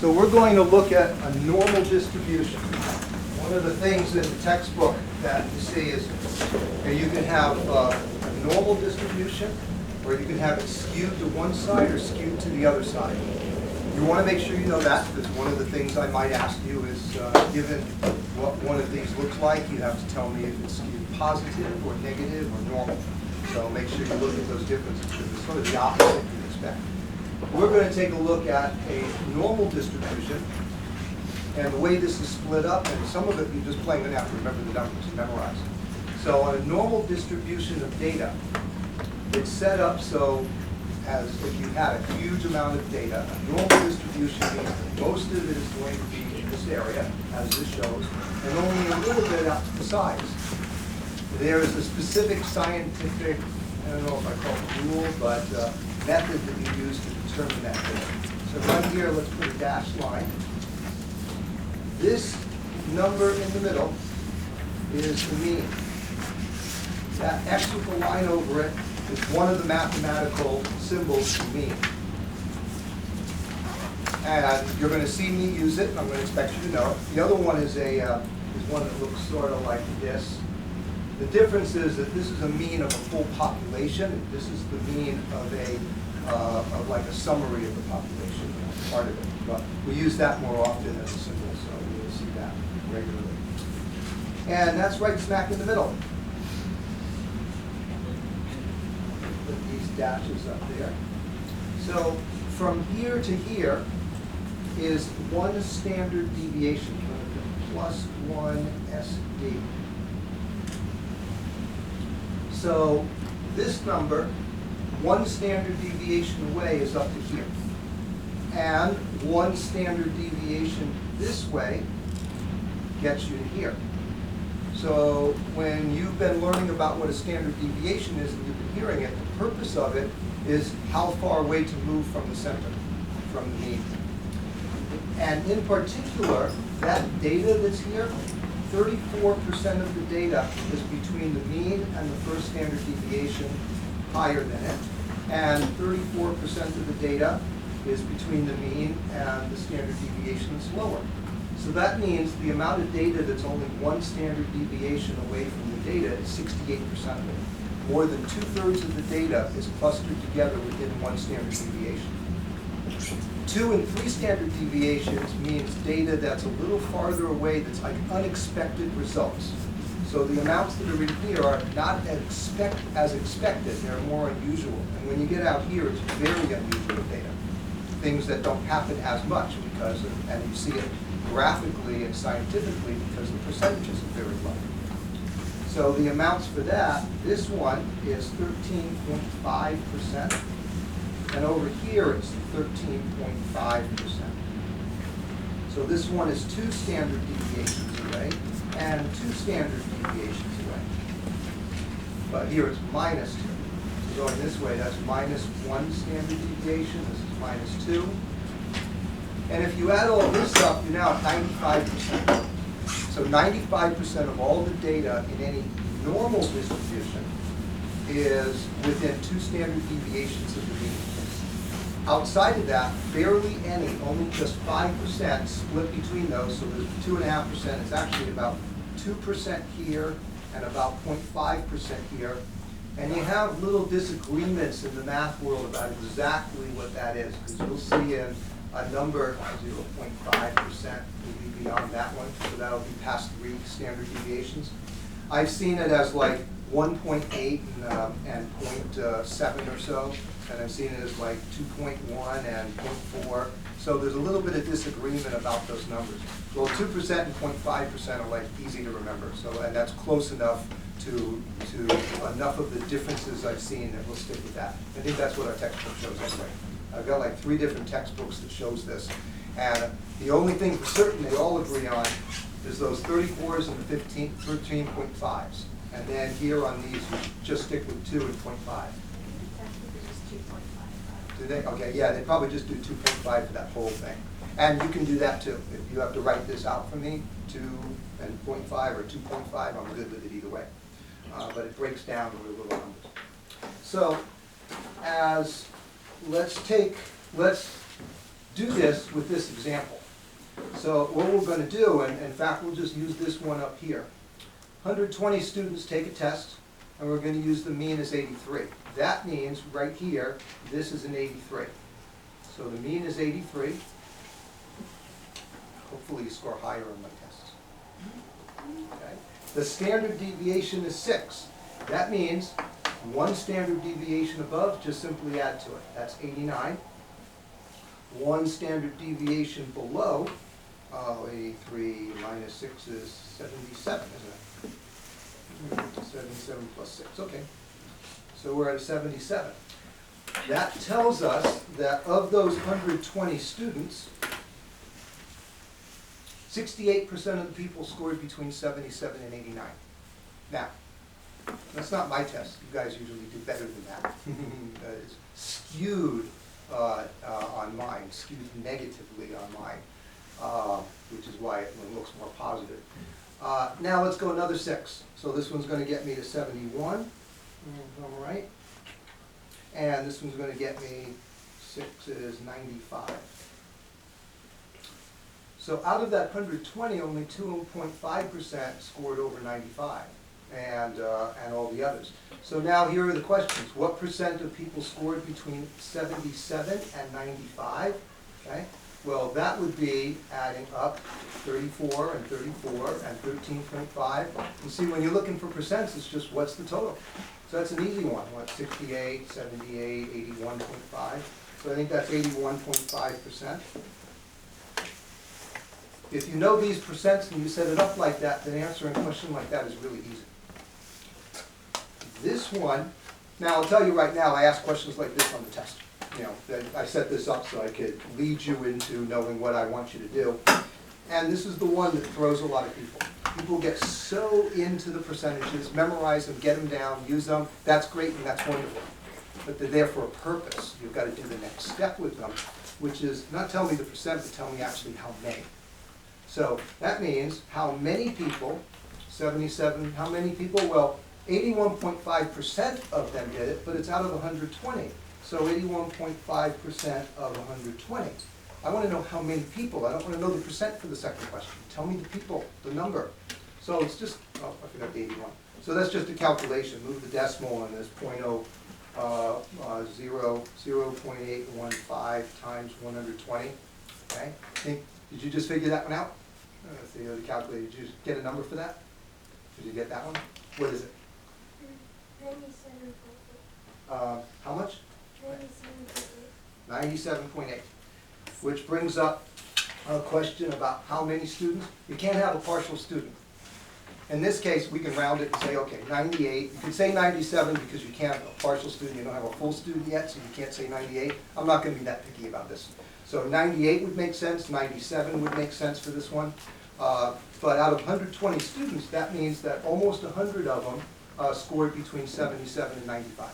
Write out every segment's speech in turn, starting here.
So we're going to look at a normal distribution. One of the things in the textbook that you see is you can have a normal distribution, or you can have it skewed to one side or skewed to the other side. You want to make sure you know that, because one of the things I might ask you is, given what one of these looks like, you have to tell me if it's skewed positive or negative or normal. So make sure you look at those differences, because it's sort of the opposite you'd expect. We're going to take a look at a normal distribution, and the way this is split up, and some of it you're just plain going to have to remember the numbers and memorize. So on a normal distribution of data, it's set up so as if you had a huge amount of data. A normal distribution means that most of it is going to be in this area, as this shows, and only a little bit out to the sides. There is a specific scientific, I don't know if I call it rule, but method that you use to determine that data. So right here, let's put a dashed line. This number in the middle is the mean. That X with the line over it is one of the mathematical symbols for mean. And you're going to see me use it, and I'm going to expect you to know it. The other one is one that looks sort of like this. The difference is that this is a mean of a full population. This is the mean of like a summary of the population, part of it. But we use that more often as a symbol, so you'll see that regularly. And that's right smack in the middle. Put these dashes up there. So from here to here is one standard deviation, plus 1 SD. So this number, one standard deviation away, is up to here. And one standard deviation this way gets you to here. So when you've been learning about what a standard deviation is and you've been hearing it, the purpose of it is how far away to move from the center, from the mean. And in particular, that data that's here, 34% of the data is between the mean and the first standard deviation higher than it. And 34% of the data is between the mean and the standard deviation that's lower. So that means the amount of data that's only one standard deviation away from the data is 68% of it. More than 2/3 of the data is clustered together within one standard deviation. 2 and 3 standard deviations means data that's a little farther away, that's like unexpected results. So the amounts that are in here are not as expected, they're more unusual. And when you get out here, it's very unusual data. Things that don't happen as much because of, and you see it graphically and scientifically because the percentages are very low. So the amounts for that, this one is 13.5%. And over here, it's 13.5%. So this one is 2 standard deviations away and 2 standard deviations away. But here it's -2. So going this way, that's -1 standard deviation. This is -2. And if you add all this up, you're now at 95%. So 95% of all the data in any normal distribution is within 2 standard deviations of the mean. Outside of that, barely any, only just 5% split between those, so there's 2.5%. It's actually about 2% here and about 0.5% here. And you have little disagreements in the math world about exactly what that is, because you'll see in a number, 0.5% will be beyond that one, so that'll be past 3 standard deviations. I've seen it as like 1.8 and 0.7 or so, and I've seen it as like 2.1 and 0.4. So there's a little bit of disagreement about those numbers. Well, 2% and 0.5% are like easy to remember, so and that's close enough to enough of the differences I've seen that we'll stick with that. I think that's what our textbook shows anyway. I've got like 3 different textbooks that shows this, and the only thing for certain they all agree on is those 34s and the 13.5s. And then here on these, you just stick with 2 and 0.5. Do they? Okay, yeah, they probably just do 2.5 for that whole thing. And you can do that too. If you have to write this out for me, 2 and 0.5 or 2.5, I'm good with it either way. But it breaks down into little numbers. So, let's do this with this example. So what we're going to do, and in fact we'll just use this one up here. 120 students take a test, and we're going to use the mean as 83. That means right here, this is an 83. So the mean is 83. Hopefully you score higher on my tests. Okay. The standard deviation is 6. That means one standard deviation above, just simply add to it. That's 89. One standard deviation below, 83 minus 6 is 77, isn't it? 77 plus 6, okay. So we're at a 77. That tells us that of those 120 students, 68% of the people scored between 77 and 89. Now, that's not my test. You guys usually do better than that. It's skewed on mine, skewed negatively on mine, which is why it looks more positive. Now let's go another 6. So this one's going to get me to 71. All right. And this one's going to get me, 6 is 95. So out of that 120, only 2.5% scored over 95, and all the others. So now here are the questions. What percent of people scored between 77 and 95? Okay. Well, that would be adding up 34 and 34 and 13.5. You see, when you're looking for percents, it's just what's the total. So that's an easy one. What, 68, 78, 81.5. So I think that's 81.5%. If you know these percents and you set it up like that, then answering a question like that is really easy. This one, now I'll tell you right now, I ask questions like this on the test. You know, I set this up so I could lead you into knowing what I want you to do. And this is the one that throws a lot of people. People get so into the percentages, memorize them, get them down, use them. That's great and that's wonderful. But they're there for a purpose. You've got to do the next step with them, which is not tell me the percent, but tell me actually how many. So that means how many people, 77, how many people? Well, 81.5% of them did it, but it's out of 120. So 81.5% of 120. I want to know how many people. I don't want to know the percent for the second question. Tell me the people, the number. So it's just, oh, I forgot the 81. So that's just a calculation. Move the decimal and there's 0.815 times 120. Okay? Did you just figure that one out? Let's see, the calculator. Did you get a number for that? Did you get that one? What is it? 97.8. How much? 97.8. 97.8. Which brings up a question about how many students. You can't have a partial student. In this case, we can round it and say, okay, 98. You can say 97 because you can't have a partial student. You don't have a full student yet, so you can't say 98. I'm not going to be that picky about this. So 98 would make sense, 97 would make sense for this one. But out of 120 students, that means that almost 100 of them scored between 77 and 95.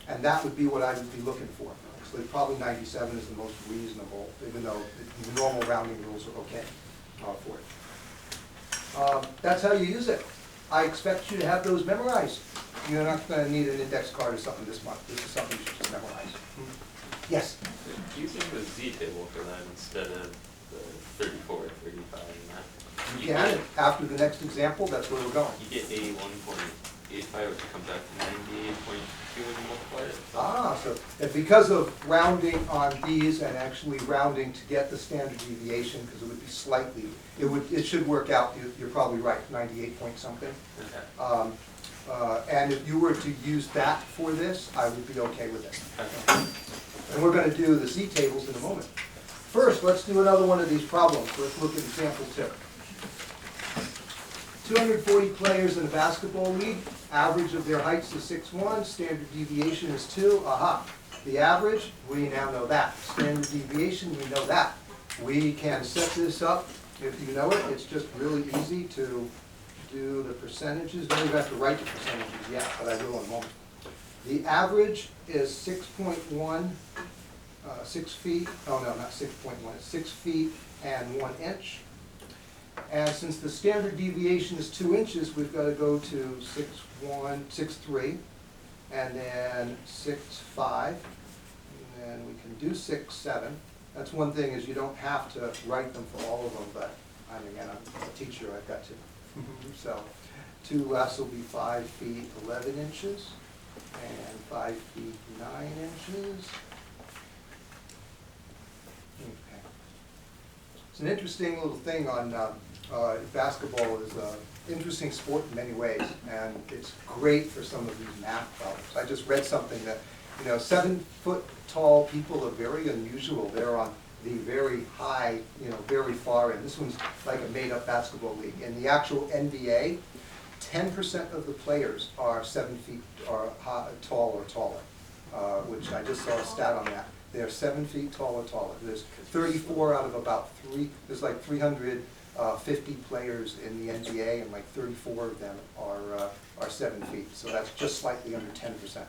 And that would be what I would be looking for. Actually, probably 97 is the most reasonable, even though the normal rounding rules are okay for it. That's how you use it. I expect you to have those memorized. You're not going to need an index card or something this month. This is something you should just memorize. Yes? Using the Z table for them instead of the 34, 35, and that. You can. After the next example, that's where we're going. You get 81.85, which comes out to 98.2 when you multiply it. So because of rounding on these and actually rounding to get the standard deviation, because it would be slightly, it should work out. You're probably right, 98 point something. Okay. And if you were to use that for this, I would be okay with it. Okay. And we're going to do the Z tables in a moment. First, let's do another one of these problems. Let's look at example 2. 240 players in a basketball league. Average of their heights is 6'1". Standard deviation is 2. Aha. The average, we now know that. Standard deviation, we know that. We can set this up. If you know it, it's just really easy to do the percentages. Don't even have to write the percentages yet, but I will in a moment. The average is 6.1, 6 feet. Oh no, not 6.1. It's 6 feet and 1 inch. And since the standard deviation is 2 inches, we've got to go to 6'1", 6'3", and then 6'5", and then we can do 6'7", That's one thing, is you don't have to write them for all of them, but again, I'm a teacher, I've got to. So, two less will be 5 feet 11 inches and 5 feet 9 inches. Okay. It's an interesting little thing on basketball. Is an interesting sport in many ways, and it's great for some of these math problems. I just read something that, 7-foot tall people are very unusual. They're on the very high, very far end. This one's like a made-up basketball league. In the actual NBA, 10% of the players are 7 feet or tall or taller, which I just saw a stat on that. They're 7 feet tall or taller. There's 34 out of about there's like 350 players in the NBA, and like 34 of them are 7 feet. So that's just slightly under 10%.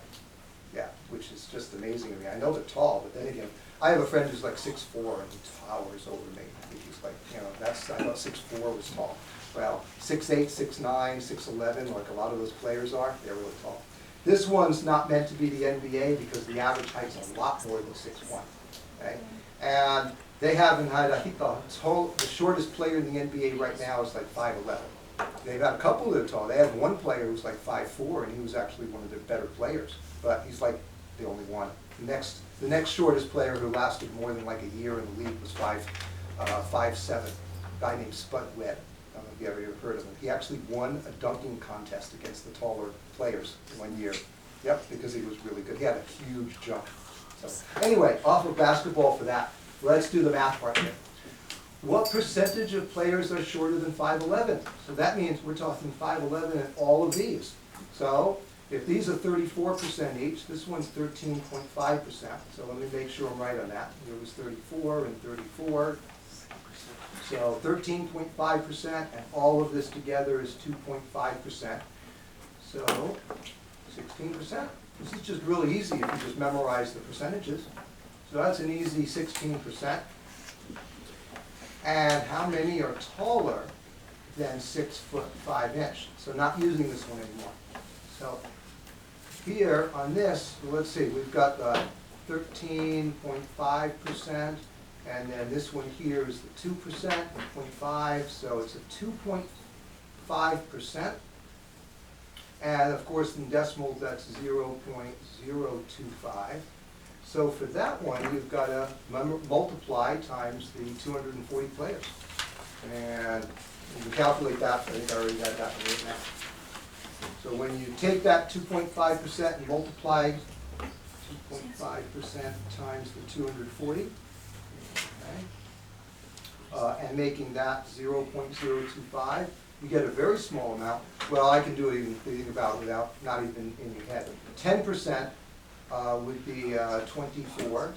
Yeah, which is just amazing to me. I know they're tall, but then again, I have a friend who's like 6'4" and he towers over me. He's like, I thought 6'4" was tall. Well, 6'8", 6'9", 6'11", like a lot of those players are, they're really tall. This one's not meant to be the NBA because the average height's a lot more than 6'1", okay? And they haven't had, I think the shortest player in the NBA right now is like 5'11". They've had a couple that are tall. They have one player who's like 5'4", and he was actually one of their better players, but he's like the only one. The next shortest player who lasted more than like a year in the league was 5'7", a guy named Spud Webb. I don't know if you ever heard of him. He actually won a dunking contest against the taller players one year. Yep, because he was really good. He had a huge jump. So anyway, off of basketball for that. Let's do the math part here. What percentage of players are shorter than 5'11"? So that means we're talking 5'11" in all of these. So if these are 34% each, this one's 13.5%. So let me make sure I'm right on that. There was 34 and 34. So 13.5%, and all of this together is 2.5%. So 16%. This is just really easy if you just memorize the percentages. So that's an easy 16%. And how many are taller than 6'5"? So not using this one anymore. So here on this, let's see, we've got the 13.5%, and then this one here is the 2% and 0.5, so it's a 2.5%. And of course, in decimals, that's 0.025. So for that one, you've got to multiply times the 240 players. And you can calculate that, I think I already had that one right now. So when you take that 2.5% and multiply 2.5% times the 240, okay, and making that 0.025, you get a very small amount. Well, I can do it even thinking about it without, not even in your head. 10% would be 24.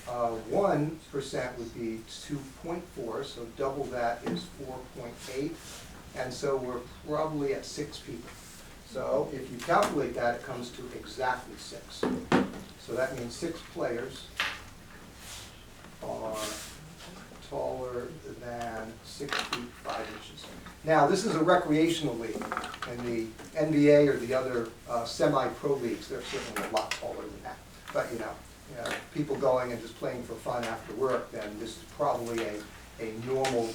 1% would be 2.4, so double that is 4.8. And so we're probably at 6 people. So if you calculate that, it comes to exactly 6. So that means 6 players are taller than 6 feet 5 inches. Now, this is a recreational league. In the NBA or the other semi-pro leagues, they're certainly a lot taller than that. But people going and just playing for fun after work, then this is probably a normal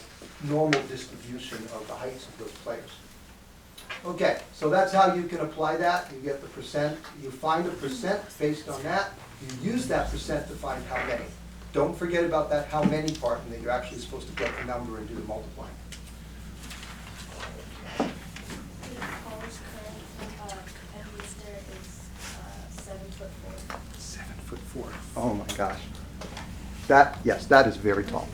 distribution of the heights of those players. Okay, so that's how you can apply that. You get the percent. You find a percent based on that. You use that percent to find how many. Don't forget about that how many part, and that you're actually supposed to get the number and do the multiplying. The tallest current at Easter is 7'4". 7'4". Oh my gosh. Yes, that is very tall.